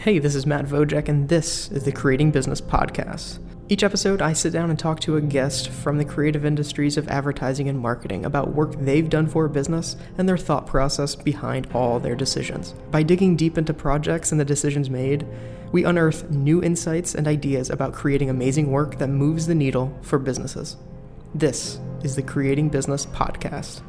Hey, this is Matt Vojek, and this is the Creating Business Podcast. Each episode, I sit down and talk to a guest from the creative industries of advertising and marketing about work they've done for a business and their thought process behind all their decisions. By digging deep into projects and the decisions made, we unearth new insights and ideas about creating amazing work that moves the needle for businesses. This is the Creating Business Podcast.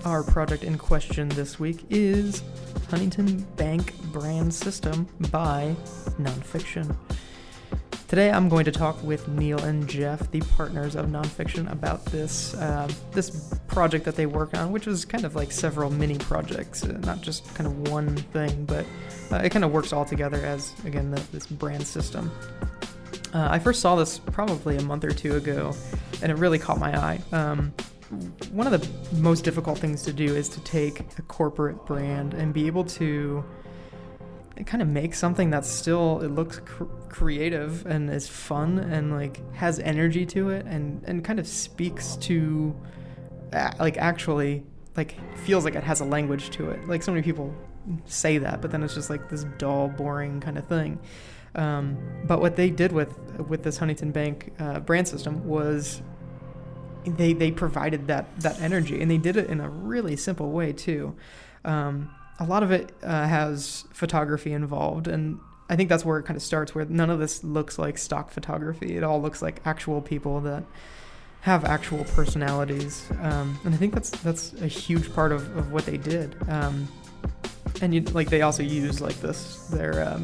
Our project in question this week is Huntington Bank Brand System by Nonfiction. Today I'm going to talk with Neil and Jeff, the partners of Nonfiction, about this project that they work on, which was kind of like several mini projects, not just kind of one thing, but it kind of works all together as, again, this brand system. I first saw this probably a month or two ago, and it really caught my eye. One of the most difficult things to do is to take a corporate brand and be able to kind of make something that's still, it looks creative and is fun and like has energy to it and kind of speaks to actually feels like it has a language to it. Like so many people say that, but then it's just like this dull, boring kind of thing. But what they did with this Huntington Bank brand system was they provided that energy, and they did it in a really simple way too. A lot of it has photography involved, and I think that's where it kind of starts, where none of this looks like stock photography. It all looks like actual people that have actual personalities, and I think that's a huge part of what they did. And they also use their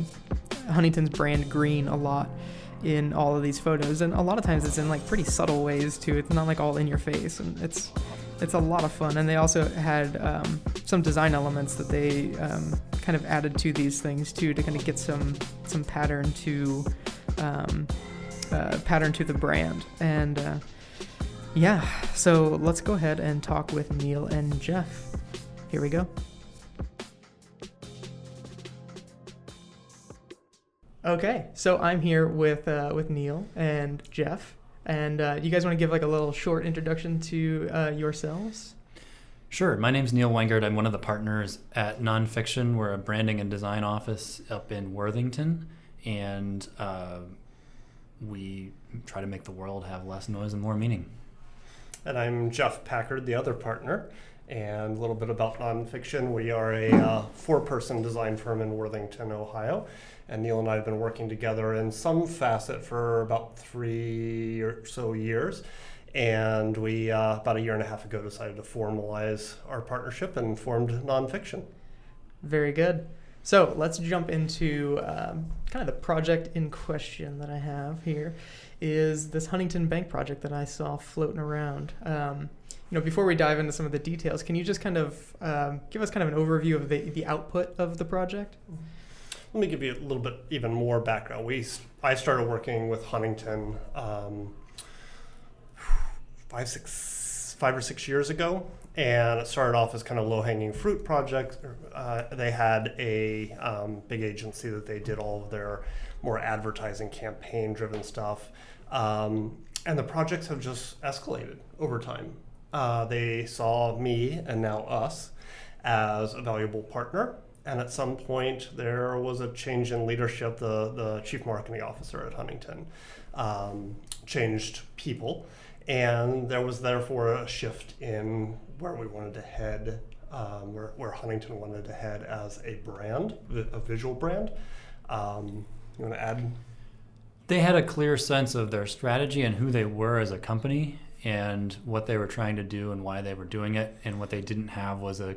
Huntington's brand green a lot in all of these photos, and a lot of times it's in like pretty subtle ways too. It's not like all in your face, and it's a lot of fun. And they also had some design elements that they kind of added to these things too, to kind of get some pattern to the brand. And so let's go ahead and talk with Neil and Jeff. Here we go. Okay, so I'm here with Neil and Jeff, and you guys want to give like a little short introduction to yourselves? Sure. My name's Neil Weingart. I'm one of the partners at Nonfiction. We're a branding and design office up in Worthington, and we try to make the world have less noise and more meaning. And I'm Jeff Packard, the other partner. And a little bit about Nonfiction. We are a four-person design firm in Worthington, Ohio. And Neil and I have been working together in some facet for about 3 or so years. And we, about a year and a half ago, decided to formalize our partnership and formed Nonfiction. Very good. So let's jump into kind of the project in question that I have here is this Huntington Bank project that I saw floating around. Before we dive into some of the details, can you just kind of give us kind of an overview of the output of the project? Let me give you a little bit even more background. I started working with Huntington 5 or 6 years ago, and it started off as kind of low-hanging fruit project. They had a big agency that they did all of their more advertising campaign-driven stuff, and the projects have just escalated over time. They saw me, and now us, as a valuable partner. And at some point, there was a change in leadership. The chief marketing officer at Huntington changed people. And there was therefore a shift in where we wanted to head, where Huntington wanted to head as a brand, a visual brand. You want to add? They had a clear sense of their strategy and who they were as a company and what they were trying to do and why they were doing it. And what they didn't have was a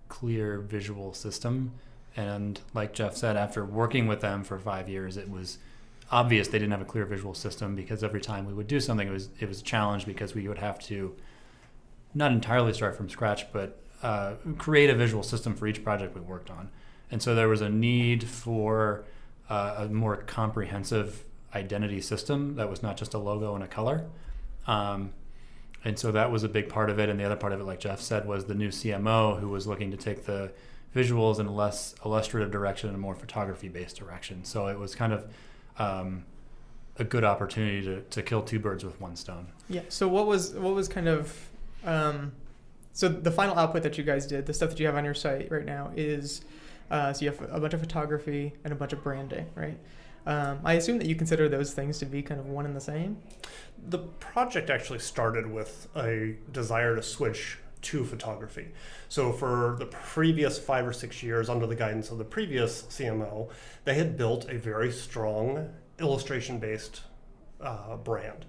clear visual system. And like Jeff said, after working with them for 5 years, it was obvious they didn't have a clear visual system, because every time we would do something, it was a challenge, because we would have to not entirely start from scratch, but create a visual system for each project we worked on. And so there was a need for a more comprehensive identity system that was not just a logo and a color. And And so that was a big part of it. And the other part of it, like Jeff said, was the new CMO who was looking to take the visuals in a less illustrative direction and a more photography-based direction. So it was kind of a good opportunity to kill two birds with one stone. Yeah. So what was kind of so the final output that you guys did, the stuff that you have on your site right now is so you have a bunch of photography and a bunch of branding, right? I assume that you consider those things to be kind of one and the same? The project actually started with a desire to switch to photography. So for the previous 5 or 6 years, under the guidance of the previous CMO, they had built a very strong illustration-based brand.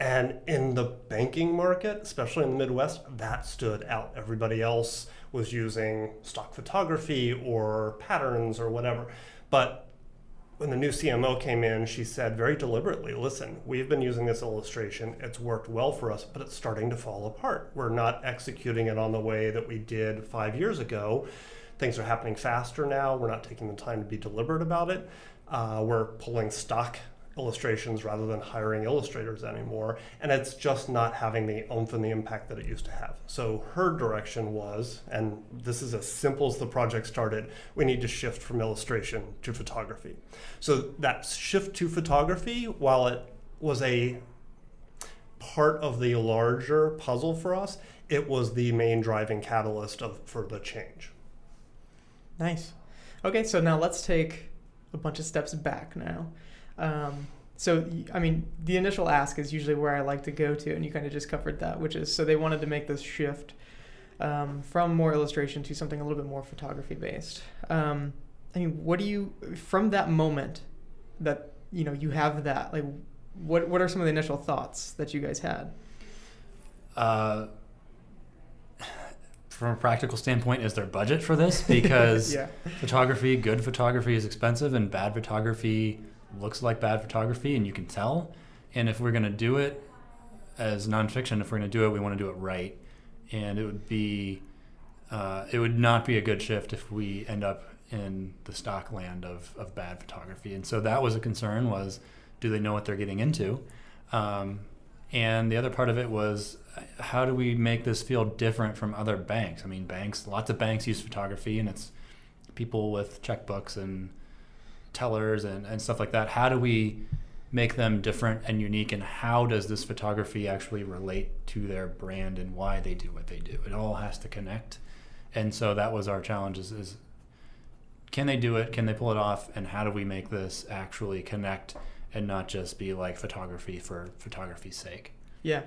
And in the banking market, especially in the Midwest, that stood out. Everybody else was using stock photography or patterns or whatever. But when the new CMO came in, she said very deliberately, listen, we've been using this illustration. It's worked well for us, but it's starting to fall apart. We're not executing it on the way that we did 5 years ago. Things are happening faster now. We're not taking the time to be deliberate about it. We're pulling stock illustrations rather than hiring illustrators anymore. And it's just not having the oomph and the impact that it used to have. So her direction was, and this is as simple as the project started, we need to shift from illustration to photography. So that shift to photography, while it was a part of the larger puzzle for us, it was the main driving catalyst for the change. Nice. Okay, so now let's take a bunch of steps back now. So, I mean, the initial ask is usually where I like to go to, and you kind of just covered that, which is, so they wanted to make this shift from more illustration to something a little bit more photography based. I mean, what do you, from that moment that, you know, you have that, like, what are some of the initial thoughts that you guys had? From a practical standpoint, is there budget for this? Because Yeah. good photography is expensive, and bad photography looks like bad photography, and you can tell. And if we're going to do it as nonfiction, if we're going to do it, we want to do it right. And it would not be a good shift if we end up in the stock land of bad photography. And so that was a concern, was, do they know what they're getting into? And the other part of it was, how do we make this feel different from other banks? I mean, lots of banks use photography, and it's people with checkbooks and tellers and stuff like that. How do we make them different and unique, and how does this photography actually relate to their brand and why they do what they do? It all has to connect. And so that was our challenge, is can they do it? Can they pull it off? And how do we make this actually connect and not just be like photography for photography's sake? Yeah.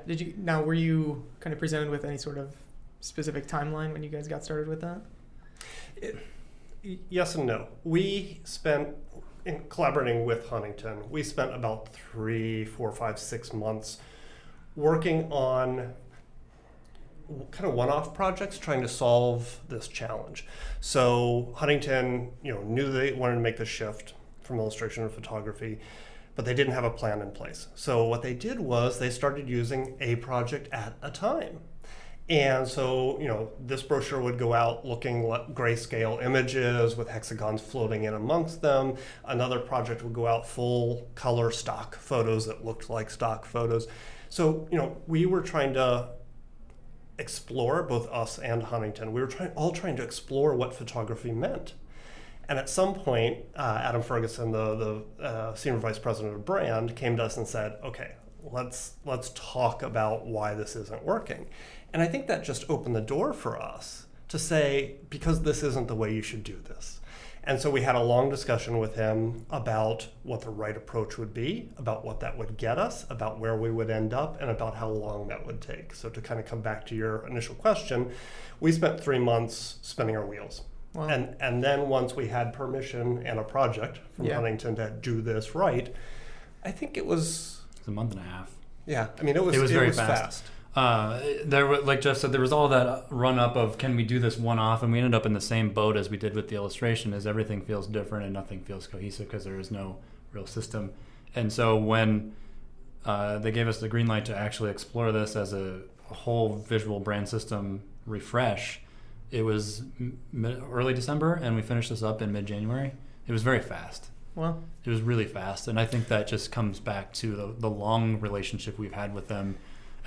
Were you kind of presented with any sort of specific timeline when you guys got started with that? Yes and no. We spent, in collaborating with Huntington, we spent about 3, 4, 5, 6 months working on kind of one-off projects trying to solve this challenge. So Huntington, knew they wanted to make the shift from illustration to photography, but they didn't have a plan in place. So what they did was they started using a project at a time. And so, this brochure would go out looking like grayscale images with hexagons floating in amongst them. Another project would go out full color stock photos that looked like stock photos. So, we were trying to explore, both us and Huntington, we were all trying to explore what photography meant. And at some point, Adam Ferguson, the senior vice president of brand, came to us and said, okay, let's talk about why this isn't working. And I think that just opened the door for us to say, because this isn't the way you should do this. And so we had a long discussion with him about what the right approach would be, about what that would get us, about where we would end up, and about how long that would take. So to kind of come back to your initial question, we spent 3 months spinning our wheels. Wow. And then once we had permission and a project from Huntington to do this right, I think it was a month and a half. Yeah, I mean, it was very fast. There were, like Jeff said, there was all that run up of, can we do this one off? And we ended up in the same boat as we did with the illustration, as everything feels different and nothing feels cohesive because there is no real system. And so when they gave us the green light to actually explore this as a whole visual brand system refresh, it was early December, and we finished this up in mid-January. It was very fast. Well, it was really fast, and I think that just comes back to the long relationship we've had with them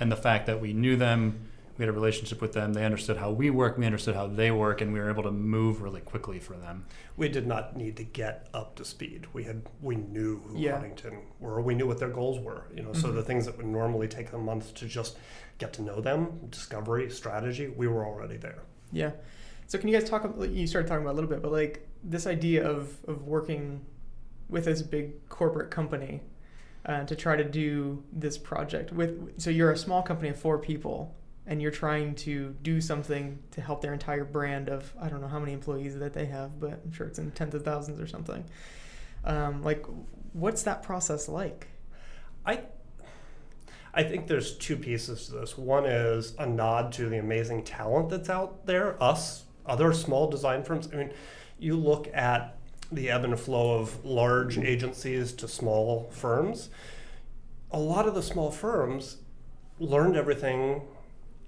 And the fact that we knew them, we had a relationship with them, they understood how we work, we understood how they work, and we were able to move really quickly for them. We did not need to get up to speed. We knew who Yeah. Huntington were. We knew what their goals were. So the things that would normally take a month to just get to know them, discovery, strategy, we were already there. Yeah. So can you guys talk, you started talking about a little bit, but like this idea of working with this big corporate company to try to do this project so you're a small company of 4 people and you're trying to do something to help their entire brand of, I don't know how many employees that they have, but I'm sure it's in tens of thousands or something. Like, what's that process like? I think there's 2 pieces to this. One is a nod to the amazing talent that's out there, us, other small design firms. I mean, you look at the ebb and flow of large agencies to small firms. A lot of the small firms learned everything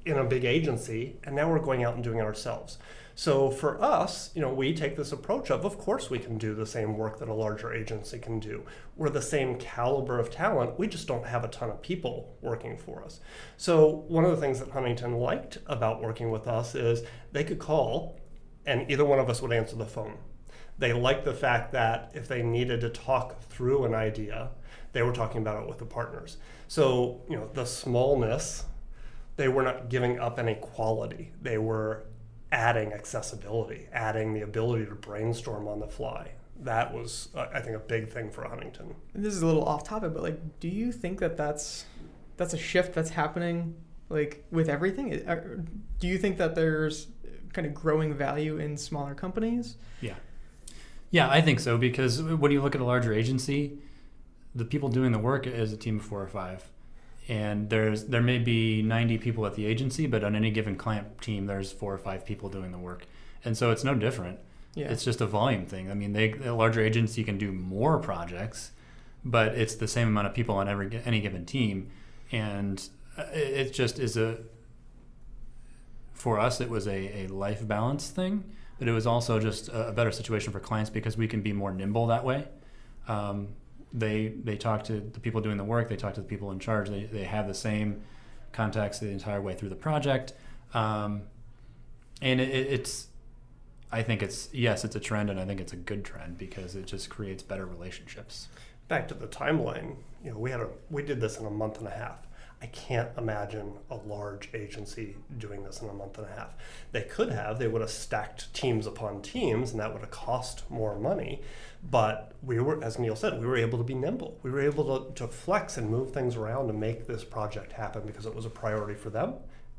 in a big agency, and now we're going out and doing it ourselves. So for us, we take this approach of course we can do the same work that a larger agency can do. We're the same caliber of talent, we just don't have a ton of people working for us. So one of the things that Huntington liked about working with us is they could call and either one of us would answer the phone. They liked the fact that if they needed to talk through an idea, they were talking about it with the partners. So, the smallness, they were not giving up any quality. They were adding accessibility, adding the ability to brainstorm on the fly. That was, I think, a big thing for Huntington. This is a little off topic, but like, do you think that that's a shift that's happening like with everything? Do you think that there's kind of growing value in smaller companies? Yeah, I think so, because when you look at a larger agency, the people doing the work is a team of 4 or 5. And there may be 90 people at the agency, but on any given client team, there's 4 or 5 people doing the work. And so it's no different. Yeah. It's just a volume thing. I mean, a larger agency can do more projects, but it's the same amount of people on any given team. And it just is for us, it was a life balance thing, but it was also just a better situation for clients because we can be more nimble that way. They talk to the people doing the work, they talk to the people in charge, they have the same contacts the entire way through the project. And I think it's a trend, and I think it's a good trend because it just creates better relationships. Back to the timeline, we did this in a month and a half. I can't imagine a large agency doing this in a month and a half. They would have stacked teams upon teams, and that would have cost more money. But we were, as Neil said, we were able to be nimble. We were able to flex and move things around to make this project happen because it was a priority for them,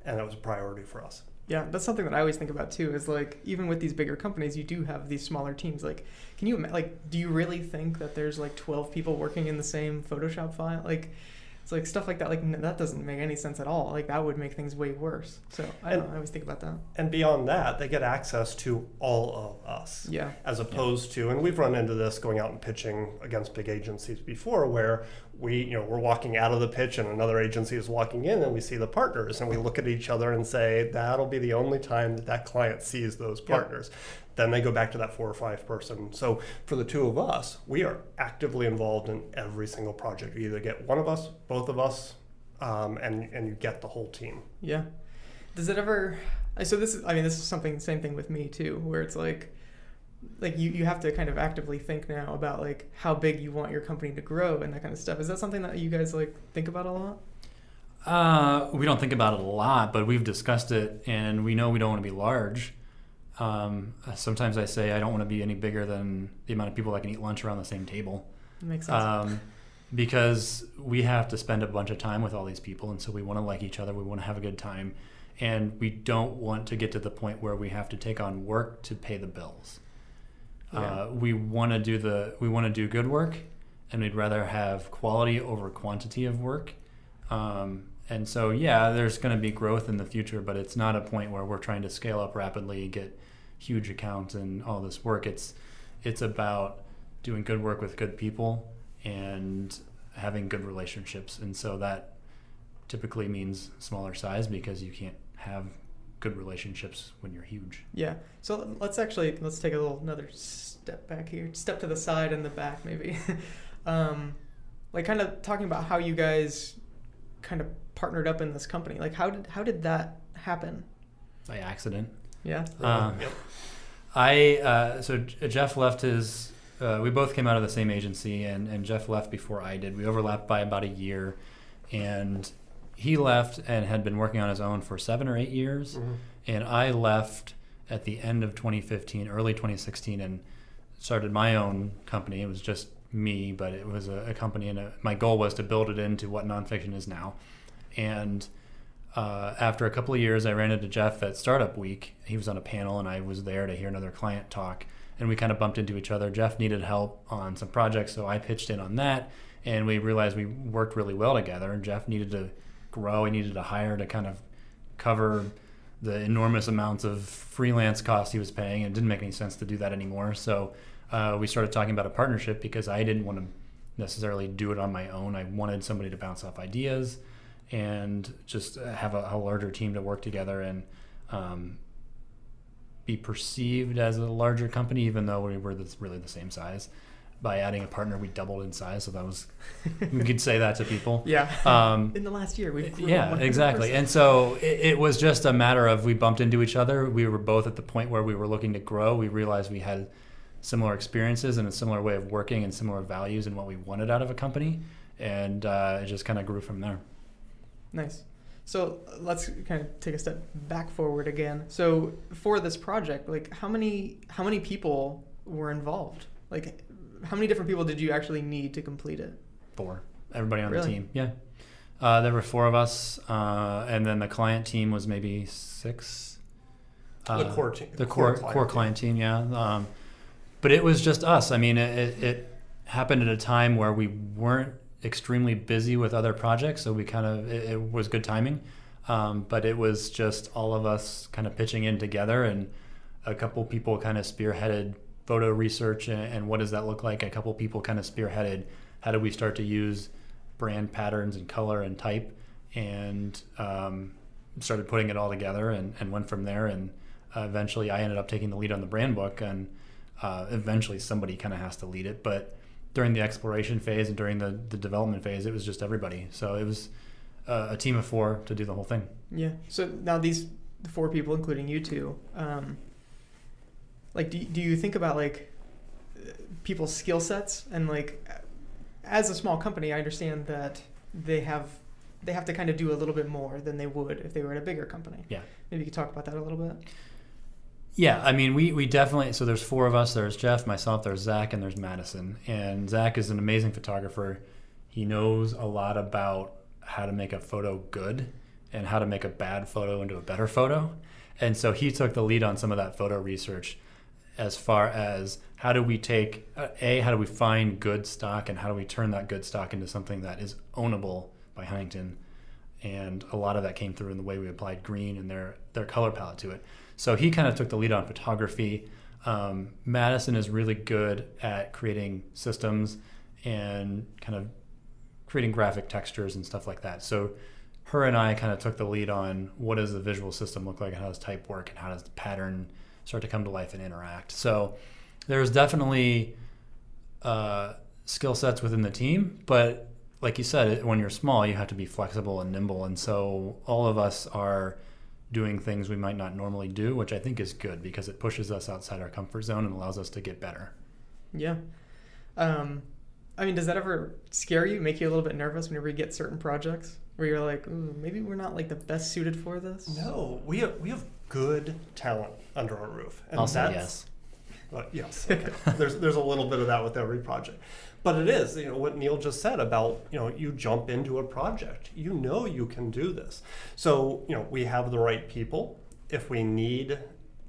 and it was a priority for us. Yeah, that's something that I always think about too, is like, even with these bigger companies, you do have these smaller teams. Like, do you really think that there's like 12 people working in the same Photoshop file? Like, it's like stuff like that, like that doesn't make any sense at all. Like that would make things way worse. So I always think about that. And beyond that, they get access to all of us. Yeah. As opposed to, and we've run into this going out and pitching against big agencies before, where we're walking out of the pitch and another agency is walking in and we see the partners and we look at each other and say, that'll be the only time that client sees those partners. Yep. Then they go back to that 4 or 5 person. So for the 2 of us, we are actively involved in every single project. You either get one of us, both of us, and you get the whole team. Yeah. Does it ever? So this is something. Same thing with me too, where it's like you have to kind of actively think now about like how big you want your company to grow and that kind of stuff. Is that something that you guys like think about a lot? We don't think about it a lot, but we've discussed it, and we know we don't want to be large. Sometimes I say I don't want to be any bigger than the amount of people that can eat lunch around the same table. That makes sense. Because we have to spend a bunch of time with all these people, and so we want to like each other, we want to have a good time, and we don't want to get to the point where we have to take on work to pay the bills. Yeah. We want to do good work, and we'd rather have quality over quantity of work. And so, there's going to be growth in the future, but it's not a point where we're trying to scale up rapidly and get huge accounts and all this work. It's about doing good work with good people and having good relationships. And so that typically means smaller size because you can't have good relationships when you're huge. Yeah. So let's take another step back here, step to the side and the back maybe. Like kind of talking about how you guys kind of partnered up in this company? Like, how did that happen? By accident. Yeah. Yep. So Jeff left his. We both came out of the same agency, and Jeff left before I did. We overlapped by about a year, and he left and had been working on his own for 7 or 8 years, and I left at the end of 2015, early 2016, and started my own company. It was just me, but it was a company, and my goal was to build it into what Nonfiction is now. And after a couple of years, I ran into Jeff at Startup Week. He was on a panel, and I was there to hear another client talk, and we kind of bumped into each other. Jeff needed help on some projects, so I pitched in on that, and we realized we worked really well together, and Jeff needed to grow. He needed to hire to kind of cover the enormous amounts of freelance costs he was paying, and it didn't make any sense to do that anymore. So we started talking about a partnership because I didn't want to necessarily do it on my own. I wanted somebody to bounce off ideas and just have a larger team to work together and be perceived as a larger company, even though we were really the same size. By adding a partner, we doubled in size, so that was, we could say that to people. Yeah. In the last year, we've grown yeah, 100%. exactly. And so it was just a matter of, we bumped into each other. We were both at the point where we were looking to grow. We realized we had similar experiences and a similar way of working and similar values and what we wanted out of a company, and it just kind of grew from there. Nice. So let's kind of take a step back forward again. So for this project, like how many people were involved? Like how many different people did you actually need to complete it? 4. Everybody on Really? the team. Yeah. There were 4 of us, and then the client team was maybe 6. The core team. The core client team, yeah. But it was just us. I mean, it happened at a time where we weren't extremely busy with other projects, so we kind of, it was good timing. But it was just all of us kind of pitching in together, and a couple people kind of spearheaded photo research and what does that look like. A couple people kind of spearheaded how do we start to use brand patterns and color and type, and started putting it all together and went from there. And eventually I ended up taking the lead on the brand book, and eventually somebody kind of has to lead it. But during the exploration phase and during the development phase, it was just everybody. So it was a team of 4 to do the whole thing. Yeah. So now these 4 people, including you two, like do you think about like people's skill sets, and like as a small company, I understand that they have to kind of do a little bit more than they would if they were at a bigger company. Yeah. Maybe you could talk about that a little bit. Yeah, I mean, we definitely, so there's 4 of us. There's Jeff, myself, there's Zach, and there's Madison. And Zach is an amazing photographer. He knows a lot about how to make a photo good and how to make a bad photo into a better photo. And so he took the lead on some of that photo research, as far as how do we take, how do we find good stock, and how do we turn that good stock into something that is ownable by Huntington. And a lot of that came through in the way we applied green and their color palette to it. So he kind of took the lead on photography. Madison is really good at creating systems and kind of creating graphic textures and stuff like that. So her and I kind of took the lead on what does the visual system look like, and how does type work, and how does the pattern start to come to life and interact. So there's definitely skill sets within the team, but like you said, when you're small, you have to be flexible and nimble. And so all of us are doing things we might not normally do, which I think is good because it pushes us outside our comfort zone and allows us to get better. Yeah. I mean, does that ever scare you, make you a little bit nervous whenever you get certain projects where you're like, ooh, maybe we're not like the best suited for this? No, we have good talent under our roof. And I'll say yes. Yes. Okay. there's a little bit of that with every project. But it is, what Neil just said about, you jump into a project, you can do this. So, we have the right people. If we need,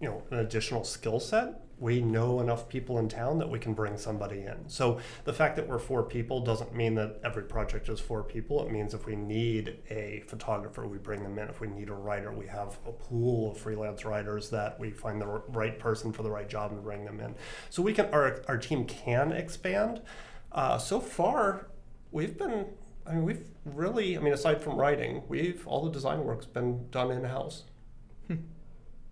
an additional skill set, we know enough people in town that we can bring somebody in. So the fact that we're 4 people doesn't mean that every project is 4 people. It means if we need a photographer, we bring them in. If we need a writer, we have a pool of freelance writers that we find the right person for the right job and bring them in. So we can, our team can expand. So far, we've really, aside from writing, all the design work's been done in-house.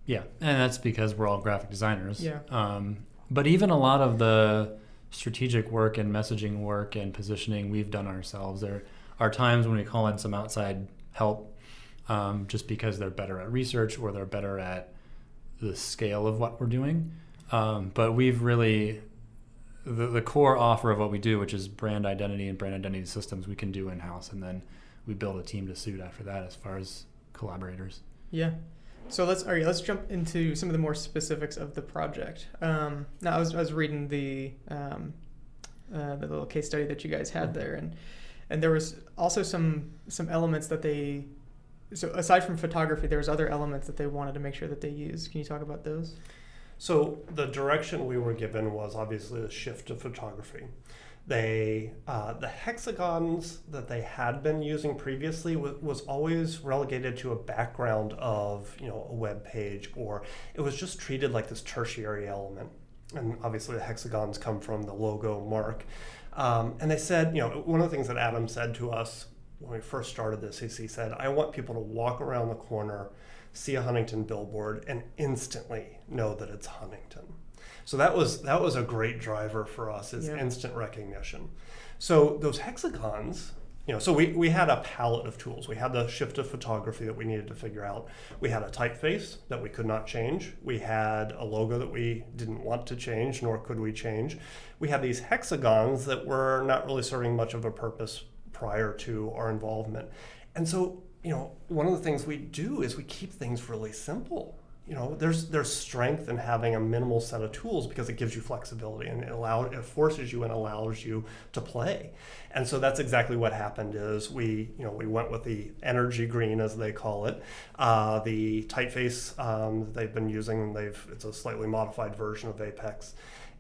Yeah, and that's because we're all graphic designers. Yeah. But even a lot of the strategic work and messaging work and positioning we've done ourselves. Our are times when we call in some outside help, just because they're better at research or they're better at the scale of what we're doing. But we've really, the core offer of what we do, which is brand identity and brand identity systems, we can do in-house, and then we build a team to suit after that as far as collaborators. Yeah. So let's jump into some of the more specifics of the project. Now I was reading the little case study that you guys had there, and there was also some elements that so aside from photography, there was other elements that they wanted to make sure that they used. Can you talk about those? So the direction we were given was obviously the shift to photography. The hexagons that they had been using previously was always relegated to a background of, a web page, or it was just treated like this tertiary element. And obviously the hexagons come from the logo mark. And they said, one of the things that Adam said to us when we first started this is he said, I want people to walk around the corner, see a Huntington billboard, and instantly know that it's Huntington. So that was a great driver for us, is instant recognition. So those hexagons, so we had a palette of tools. We had the shift of photography that we needed to figure out. We had a typeface that we could not change. We had a logo that we didn't want to change, nor could we change. We had these hexagons that were not really serving much of a purpose prior to our involvement. And so, one of the things we do is we keep things really simple. There's strength in having a minimal set of tools because it gives you flexibility, and it forces you and allows you to play. And so that's exactly what happened. Is we went with the energy green, as they call it, the typeface they've been using. It's a slightly modified version of Apex,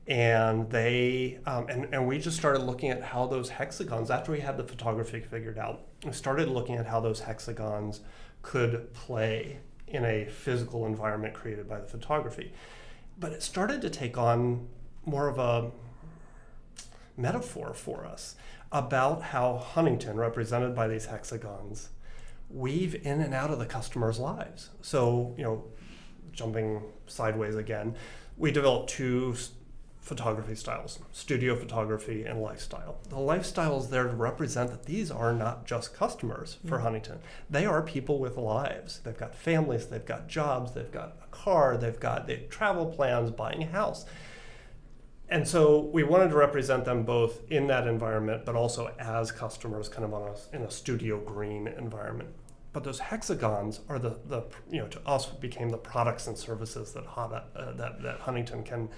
and they and we just started looking at how those hexagons, after we had the photography figured out, we started looking at how those hexagons could play in a physical environment created by the photography. But it started to take on more of a metaphor for us about how Huntington, represented by these hexagons, weave in and out of the customer's lives. So, jumping sideways again, we developed two photography styles: studio photography and lifestyle. The lifestyle is there to represent that these are not just customers for Huntington. They are people with lives. They've got families, they've got jobs, they've got a car, they have travel plans, buying a house. And so we wanted to represent them both in that environment, but also as customers, kind of in a studio green environment. But those hexagons are the to us became the products and services that Huntington can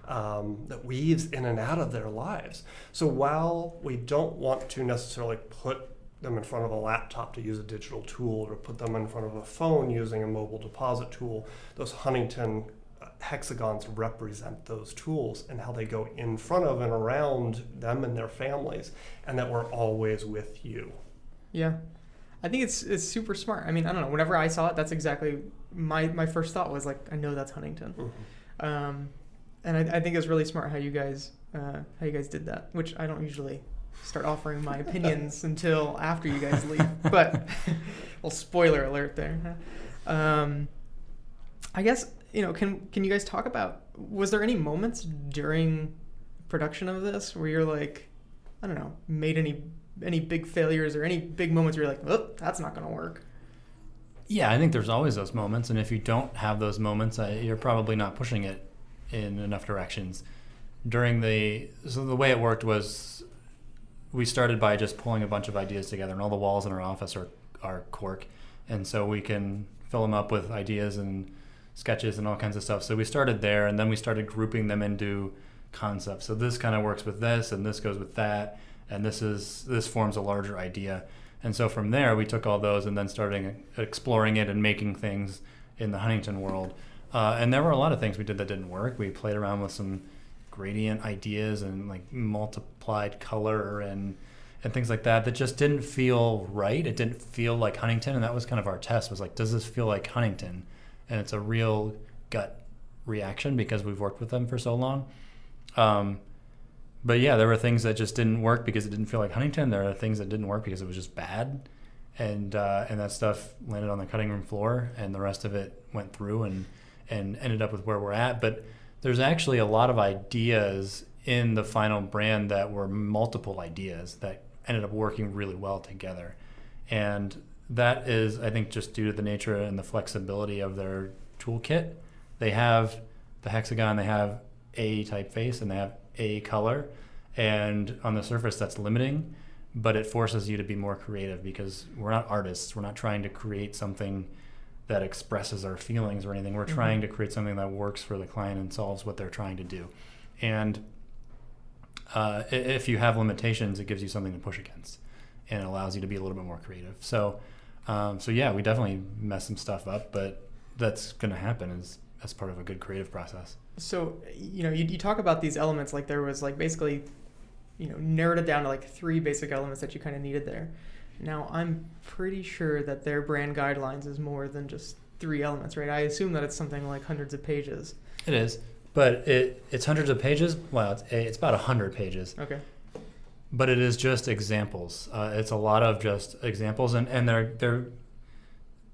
that weaves in and out of their lives. So while we don't want to necessarily put them in front of a laptop to use a digital tool, or put them in front of a phone using a mobile deposit tool, those Huntington hexagons represent those tools and how they go in front of and around them and their families, and that we're always with you. Yeah. I think it's super smart. I mean, I don't know. Whenever I saw it, that's exactly my first thought was like, I know that's Huntington. Mm-hmm. And I think it's really smart how you guys did that, which I don't usually start offering my opinions until after you guys leave. But, well, spoiler alert there. I guess, can you guys talk about, was there any moments during production of this where you're like, I don't know, made any big failures or any big moments where you're like, oh, that's not going to work? Yeah, I think there's always those moments. And if you don't have those moments, you're probably not pushing it in enough directions. So the way it worked was we started by just pulling a bunch of ideas together, and all the walls in our office are cork. And so we can fill them up with ideas and sketches and all kinds of stuff. So we started there, and then we started grouping them into concepts. So this kind of works with this, and this goes with that. And this forms a larger idea. And so from there, we took all those and then started exploring it and making things in the Huntington world. And there were a lot of things we did that didn't work. We played around with some gradient ideas and like multiplied color and things like that just didn't feel right. It didn't feel like Huntington. And that was kind of our test, was like, does this feel like Huntington? And it's a real gut reaction because we've worked with them for so long. But yeah, there were things that just didn't work because it didn't feel like Huntington. There are things that didn't work because it was just bad. And that stuff landed on the cutting room floor, and the rest of it went through and ended up with where we're at. But there's actually a lot of ideas in the final brand that were multiple ideas that ended up working really well together. And that is, I think, just due to the nature and the flexibility of their toolkit. They have the hexagon, they have a typeface, and they have a color. And on the surface, that's limiting, but it forces you to be more creative because we're not artists. We're not trying to create something that expresses our feelings or anything. We're trying to create something that works for the client and solves what they're trying to do. And if you have limitations, it gives you something to push against, and it allows you to be a little bit more creative. So yeah, we definitely mess some stuff up, but that's going to happen as part of a good creative process. So, you talk about these elements like there was like basically, narrowed it down to like 3 basic elements that you kind of needed there. Now, I'm pretty sure that their brand guidelines is more than just 3 elements, right? I assume that it's something like hundreds of pages. It is, but it's hundreds of pages. Well, it's about 100 pages. Okay. But it is just examples. It's a lot of just examples, and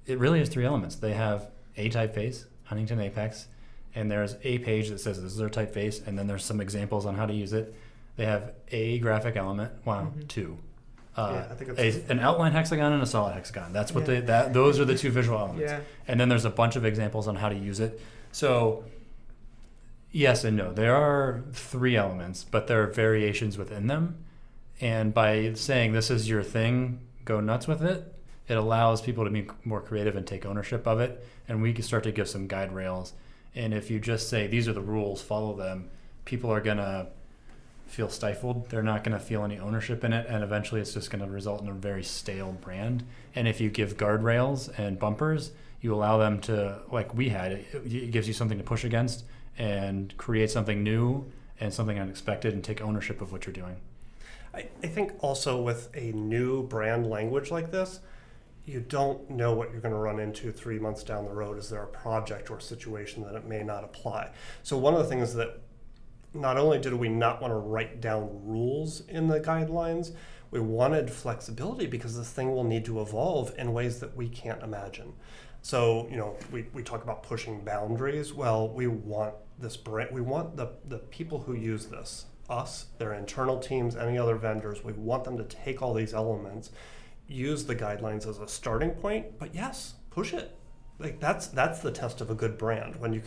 it really is 3 elements. They have a typeface, Huntington Apex, and there's a page that says this is their typeface, and then there's some examples on how to use it. They have a graphic element. Wow, 2. I think it's an outline hexagon and a solid hexagon. That's what those are the 2 visual elements. Yeah. And then there's a bunch of examples on how to use it. So yes and no. There are 3 elements, but there are variations within them. And by saying this is your thing, go nuts with it, it allows people to be more creative and take ownership of it. And we can start to give some guide rails. And if you just say these are the rules, follow them, people are going to feel stifled. They're not going to feel any ownership in it, and eventually it's just going to result in a very stale brand. And if you give guardrails and bumpers, you allow them to, like we had, it gives you something to push against and create something new and something unexpected and take ownership of what you're doing. I think also with a new brand language like this, you don't know what you're going to run into 3 months down the road. Is there a project or situation that it may not apply? So one of the things that not only did we not want to write down rules in the guidelines, we wanted flexibility because this thing will need to evolve in ways that we can't imagine. So, we talk about pushing boundaries. Well, we want this brand, we want the people who use this, us, their internal teams, any other vendors, we want them to take all these elements, use the guidelines as a starting point, but yes, push it. Like that's the test of a good brand, when you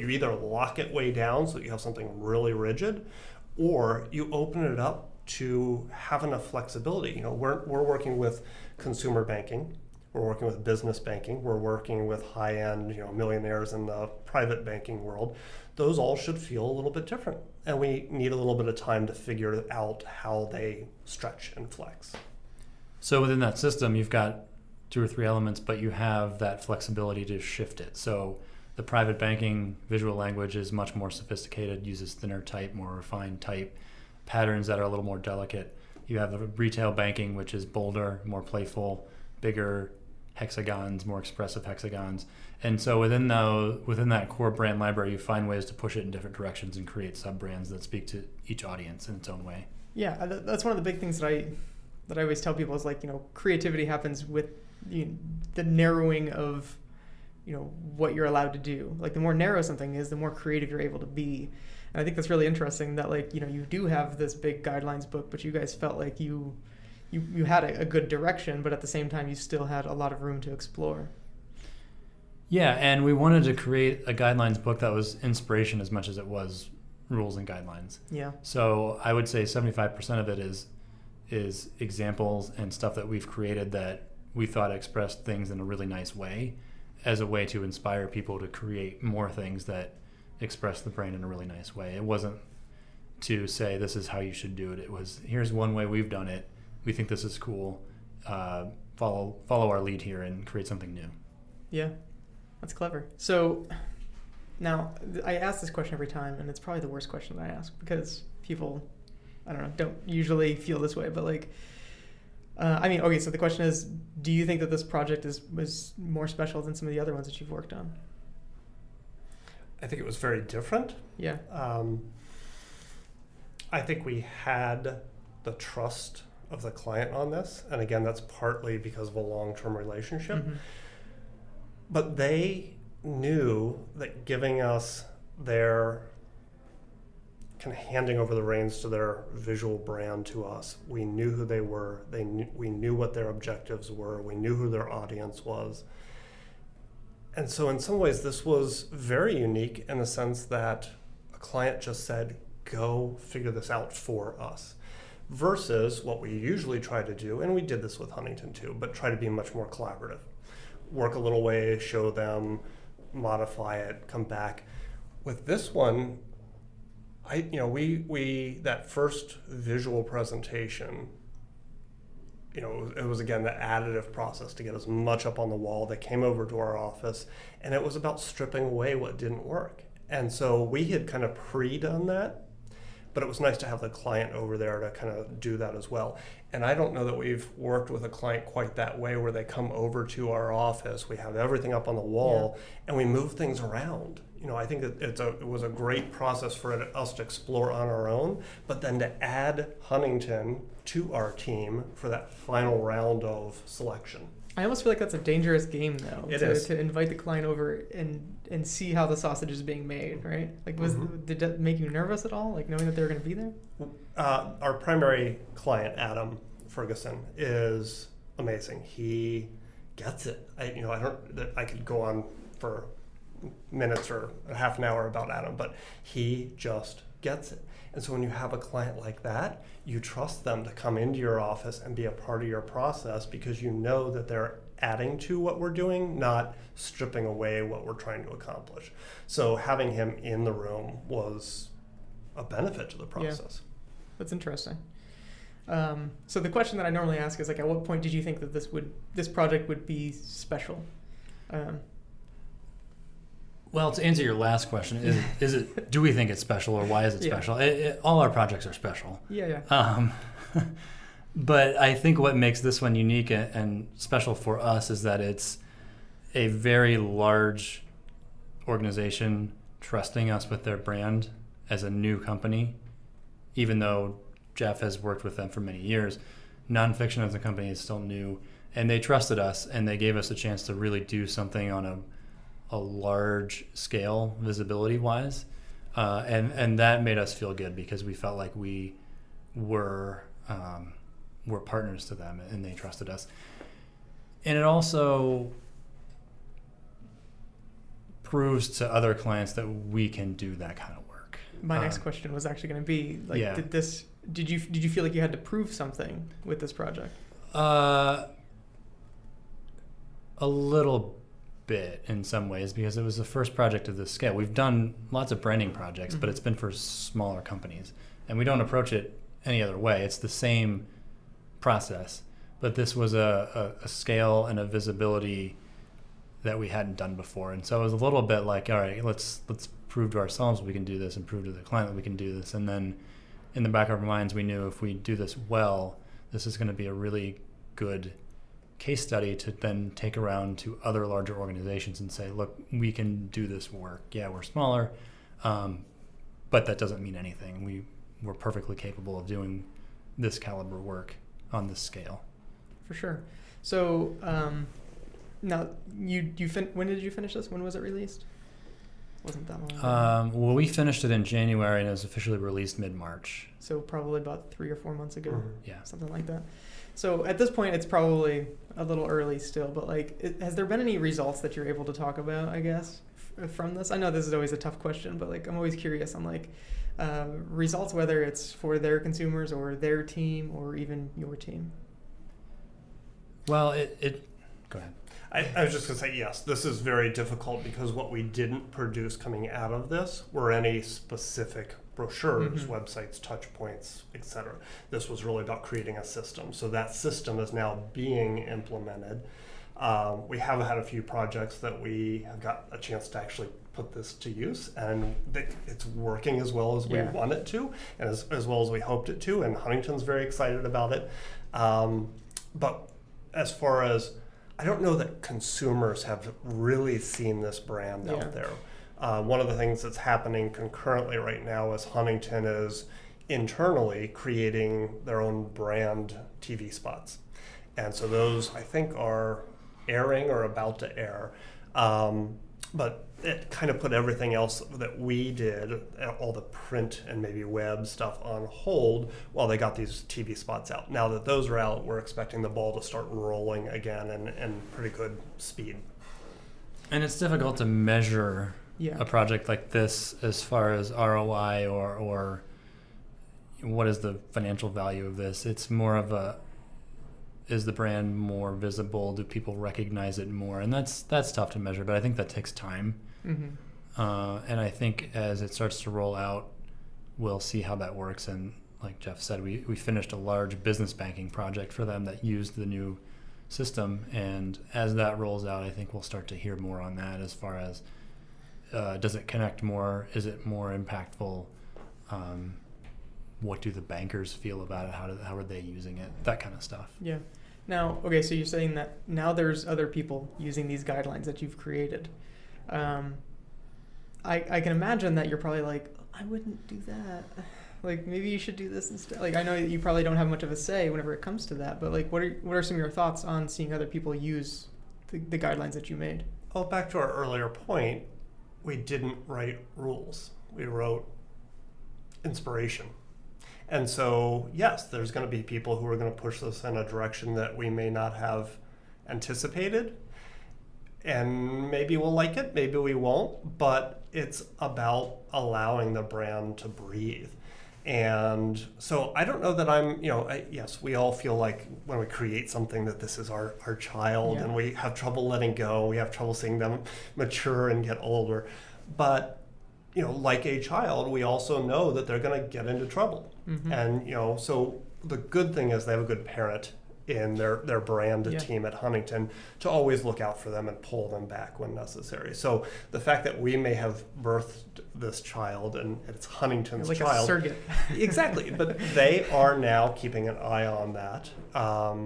either lock it way down so that you have something really rigid, or you open it up to have enough flexibility. We're working with consumer banking, we're working with business banking, we're working with high-end millionaires in the private banking world. Those all should feel a little bit different, and we need a little bit of time to figure out how they stretch and flex. So within that system, you've got 2 or 3 elements, but you have that flexibility to shift it. So the private banking visual language is much more sophisticated, uses thinner type, more refined type, patterns that are a little more delicate. You have the retail banking, which is bolder, more playful, bigger hexagons, more expressive hexagons. And so within that core brand library, you find ways to push it in different directions and create sub-brands that speak to each audience in its own way. Yeah, that's one of the big things that I always tell people is creativity happens with the narrowing of what you're allowed to do. Like the more narrow something is, the more creative you're able to be. And I think that's really interesting that you do have this big guidelines book, but you guys felt like you had a good direction, but at the same time you still had a lot of room to explore. Yeah, and we wanted to create a guidelines book that was inspiration as much as it was rules and guidelines. Yeah. So I would say 75% of it is examples and stuff that we've created that we thought expressed things in a really nice way, as a way to inspire people to create more things that express the brand in a really nice way. It wasn't to say this is how you should do it. It was, here's one way we've done it. We think this is cool. Follow our lead here and create something new. Yeah, that's clever. So now I ask this question every time, and it's probably the worst question that I ask because people, I don't know, don't usually feel this way, but okay, so the question is, do you think that this project was more special than some of the other ones that you've worked on? I think it was very different. Yeah. I think we had the trust of the client on this, and again, that's partly because of a long-term relationship. Mm-hmm. But they knew that giving us their kind of handing over the reins to their visual brand to us. We knew who they were. We knew what their objectives were. We knew who their audience was. And so in some ways, this was very unique in the sense that a client just said, go figure this out for us. Versus what we usually try to do, and we did this with Huntington too, but try to be much more collaborative. Work a little way, show them, modify it, come back. With this one, we that first visual presentation, it was again the additive process to get as much up on the wall. They came over to our office, and it was about stripping away what didn't work. And so we had kind of pre-done that, but it was nice to have the client over there to kind of do that as well. And I don't know that we've worked with a client quite that way, where they come over to our office, we have everything up on the wall, and we move things around. I think that it was a great process for us to explore on our own, but then to add Huntington to our team for that final round of selection. I almost feel like that's a dangerous game, though. It is. To invite the client over and see how the sausage is being made, right? Like, did that make you nervous at all, like knowing that they were going to be there? Our primary client, Adam Ferguson, is amazing. He gets it. I could go on for minutes or a half an hour about Adam, but he just gets it. And so when you have a client like that, you trust them to come into your office and be a part of your process, because you know that they're adding to what we're doing, not stripping away what we're trying to accomplish. So having him in the room was a benefit to the process. Yeah. That's interesting. So the question that I normally ask is, like, at what point did you think that this project would be special? Well, to answer your last question, do we think it's special, or why is it special? All our projects are special. Yeah. But I think what makes this one unique and special for us is that it's a very large organization trusting us with their brand as a new company, even though Jeff has worked with them for many years. Nonfiction as a company is still new, and they trusted us, and they gave us a chance to really do something on a large scale, visibility wise, and that made us feel good, because we felt like we were partners to them, and they trusted us. And it also proves to other clients that we can do that kind of work. My next question was actually going to be, like, did you feel like you had to prove something with this project? A little bit in some ways, because it was the first project of this scale. We've done lots of branding projects, but it's been for smaller companies, and we don't approach it any other way. It's the same process, but this was a scale and a visibility that we hadn't done before. And so it was a little bit like, all right, let's prove to ourselves we can do this, and prove to the client that we can do this. And then in the back of our minds, we knew if we do this well, this is going to be a really good case study to then take around to other larger organizations and say, look, we can do this work. Yeah, we're smaller, but that doesn't mean anything. We're perfectly capable of doing this caliber work on this scale. For sure. So now, when did you finish this? When was it released? Wasn't that long ago? Well, we finished it in January, and it was officially released mid-March. So probably about 3 or 4 months ago. Yeah. Something like that. So at this point, it's probably a little early still, but has there been any results that you're able to talk about, I guess, from this? I know this is always a tough question, but I'm always curious on results, whether it's for their consumers or their team or even your team. Well, go ahead. I was just going to say, yes, this is very difficult, because what we didn't produce coming out of this were any specific brochures, websites, touch points, etc. This was really about creating a system. So that system is now being implemented. We have had a few projects that we have got a chance to actually put this to use, and it's working as well as we want it to, and as well as we hoped it to, and Huntington's very excited about it. But as far as, I don't know that consumers have really seen this brand out there. One of the things that's happening concurrently right now is Huntington is internally creating their own brand TV spots. And so those, I think, are airing or about to air. but it kind of put everything else that we did, all the print and maybe web stuff, on hold while they got these TV spots out. Now that those are out, we're expecting the ball to start rolling again and pretty good speed. And it's difficult to measure a project like this as far as ROI or what is the financial value of this. It's more of is the brand more visible? Do people recognize it more? And that's tough to measure, but I think that takes time. Mm-hmm. And I think as it starts to roll out, we'll see how that works. And like Jeff said, we finished a large business banking project for them that used the new system. And as that rolls out, I think we'll start to hear more on that as far as does it connect more? Is it more impactful? What do the bankers feel about it? How are they using it? That kind of stuff. Yeah. Now, okay, so you're saying that now there's other people using these guidelines that you've created. I can imagine that you're probably like, I wouldn't do that. Like, maybe you should do this instead. Like, I know that you probably don't have much of a say whenever it comes to that, but like, what are some of your thoughts on seeing other people use the guidelines that you made? Well, back to our earlier point, we didn't write rules. We wrote inspiration. And so, yes, there's going to be people who are going to push this in a direction that we may not have anticipated. And maybe we'll like it, maybe we won't, but it's about allowing the brand to breathe. And so I don't know that I'm, yes, we all feel like when we create something that this is our child, and we have trouble letting go. We have trouble seeing them mature and get older. But, like a child, we also know that they're going to get into trouble. Mm-hmm. And, so the good thing is they have a good parent in their brand team at Huntington to always look out for them and pull them back when necessary. So the fact that we may have birthed this child and it's Huntington's like child. A surrogate. Exactly. But they are now keeping an eye on that. I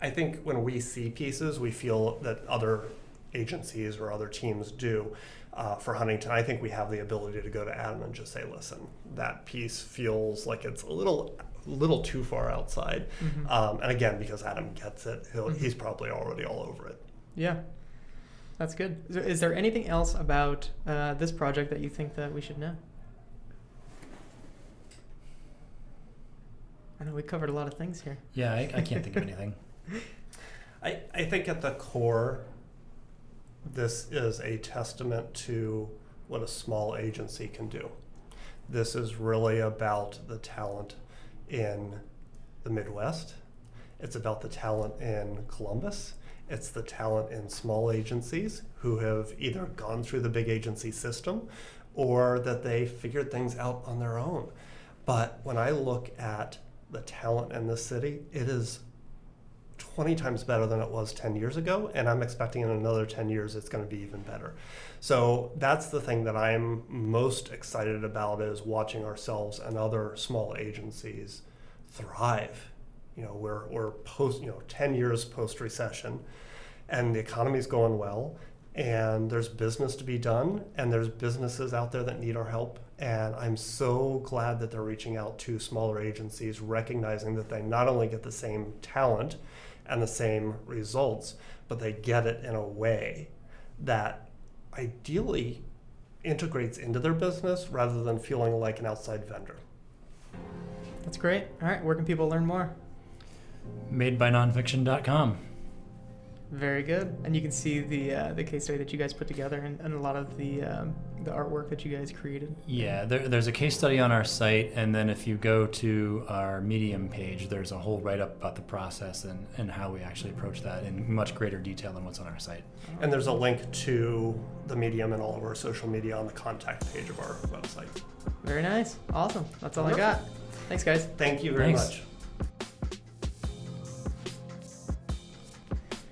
think when we see pieces, we feel that other agencies or other teams do. For Huntington, I think we have the ability to go to Adam and just say, listen, that piece feels like it's a little too far outside. Mm-hmm. And again, because Adam gets it, he's probably already all over it. Yeah, that's good. Is there anything else about this project that you think that we should know? I know we covered a lot of things here. Yeah, I can't think of anything. I think at the core, this is a testament to what a small agency can do. This is really about the talent in the Midwest. It's about the talent in Columbus. It's the talent in small agencies who have either gone through the big agency system or that they figured things out on their own. But when I look at the talent in this city, it is 20 times better than it was 10 years ago, and I'm expecting in another 10 years it's going to be even better. So that's the thing that I'm most excited about, is watching ourselves and other small agencies thrive. We're 10 years post-recession, and the economy's going well, and there's business to be done, and there's businesses out there that need our help. And I'm so glad that they're reaching out to smaller agencies, recognizing that they not only get the same talent and the same results, but they get it in a way that ideally integrates into their business rather than feeling like an outside vendor. That's great. All right, where can people learn more? Madebynonfiction.com. Very good. And you can see the case study that you guys put together and a lot of the artwork that you guys created. Yeah, there's a case study on our site, and then if you go to our Medium page, there's a whole write-up about the process and how we actually approach that in much greater detail than what's on our site. And there's a link to the Medium and all of our social media on the contact page of our website. Very nice. Awesome. That's all I got. Thanks, guys. Thank you very much.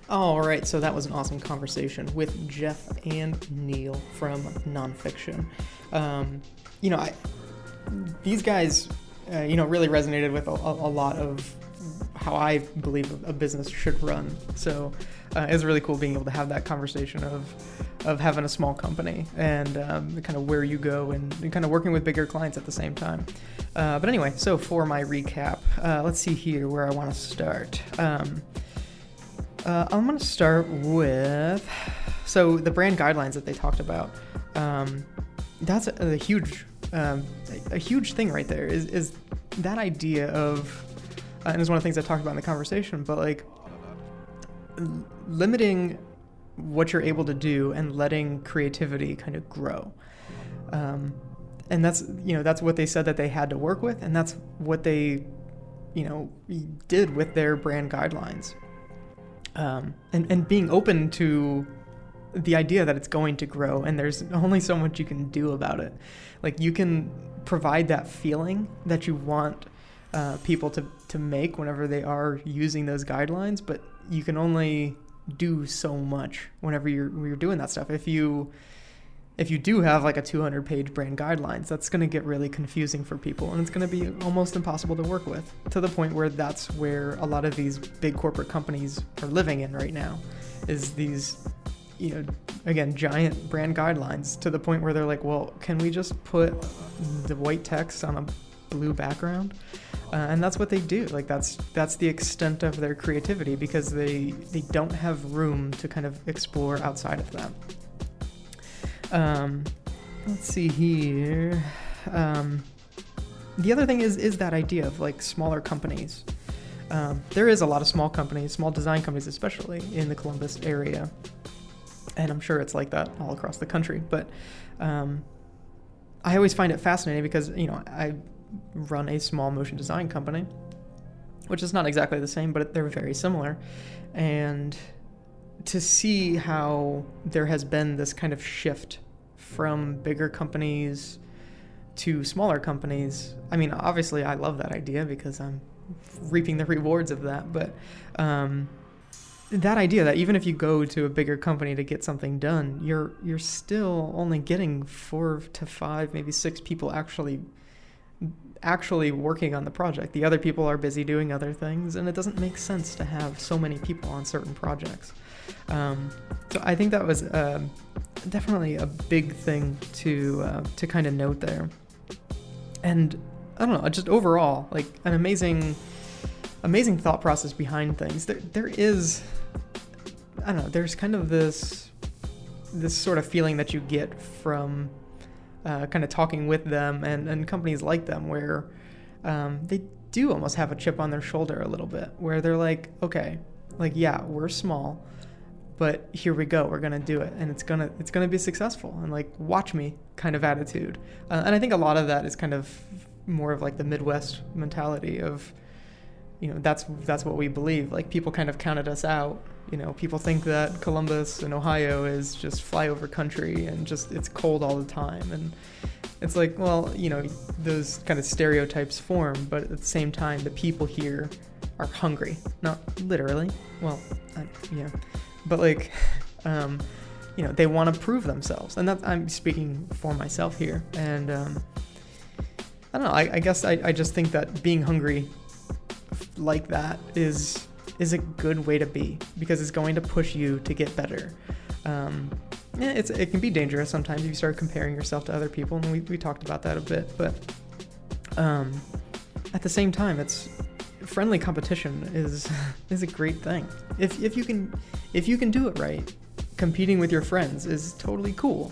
All right, so that was an awesome conversation with Jeff and Neil from Nonfiction. These guys, really resonated with a lot of how I believe a business should run. So it was really cool being able to have that conversation of having a small company and kind of where you go and kind of working with bigger clients at the same time. But anyway, so for my recap, let's see here where I want to start. I'm going to start with So the brand guidelines that they talked about, that's a huge thing right there. Is that idea of, and it's one of the things I talked about in the conversation, but like limiting what you're able to do and letting creativity kind of grow. And that's what they said that they had to work with, and that's what they, did with their brand guidelines. And being open to the idea that it's going to grow, and there's only so much you can do about it. Like, you can provide that feeling that you want people to make whenever they are using those guidelines, but you can only do so much whenever you're doing that stuff. If you do have like a 200-page brand guidelines, that's going to get really confusing for people, and it's going to be almost impossible to work with, to the point where that's where a lot of these big corporate companies are living in right now, is these, again, giant brand guidelines, to the point where they're like, well, can we just put the white text on a blue background? And that's what they do. Like, that's the extent of their creativity, because they don't have room to kind of explore outside of that. Let's see here. The other thing is that idea of like smaller companies. There is a lot of small companies, small design companies, especially in the Columbus area. And I'm sure it's like that all across the country. But I always find it fascinating because, I run a small motion design company, which is not exactly the same, but they're very similar. And to see how there has been this kind of shift from bigger companies to smaller companies. I mean, obviously I love that idea because I'm reaping the rewards of that. But that idea that even if you go to a bigger company to get something done, you're still only getting 4 to 5, maybe 6 people actually working on the project. The other people are busy doing other things, and it doesn't make sense to have so many people on certain projects. So I think that was definitely a big thing to kind of note there. And I don't know, just overall, like an amazing thought process behind things. There is, I don't know, there's kind of this sort of feeling that you get from kind of talking with them and companies like them, where they do almost have a chip on their shoulder a little bit, where they're like, okay, like, yeah, we're small, but here we go, we're gonna do it, and it's gonna be successful, and like, watch me kind of attitude. And I think a lot of that is kind of more of like the Midwest mentality of, that's what we believe. Like, people kind of counted us out. People think that Columbus and Ohio is just flyover country and just it's cold all the time, and it's like, well, those kind of stereotypes form, but at the same time, the people here are hungry, not literally. Well, yeah. But like, they want to prove themselves, and that I'm speaking for myself here. And I don't know. I guess I just think that being hungry like that is a good way to be, because it's going to push you to get better. It can be dangerous sometimes if you start comparing yourself to other people, and we talked about that a bit. But at the same time, it's friendly competition is a great thing. If you can do it right, competing with your friends is totally cool.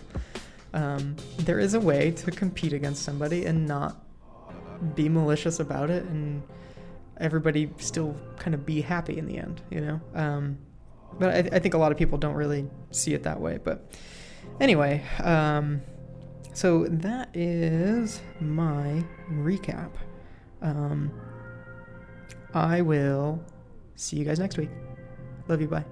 There is a way to compete against somebody and not be malicious about it, and everybody still kind of be happy in the end, But I think a lot of people don't really see it that way. But anyway, so that is my recap. I will see you guys next week. Love you, bye.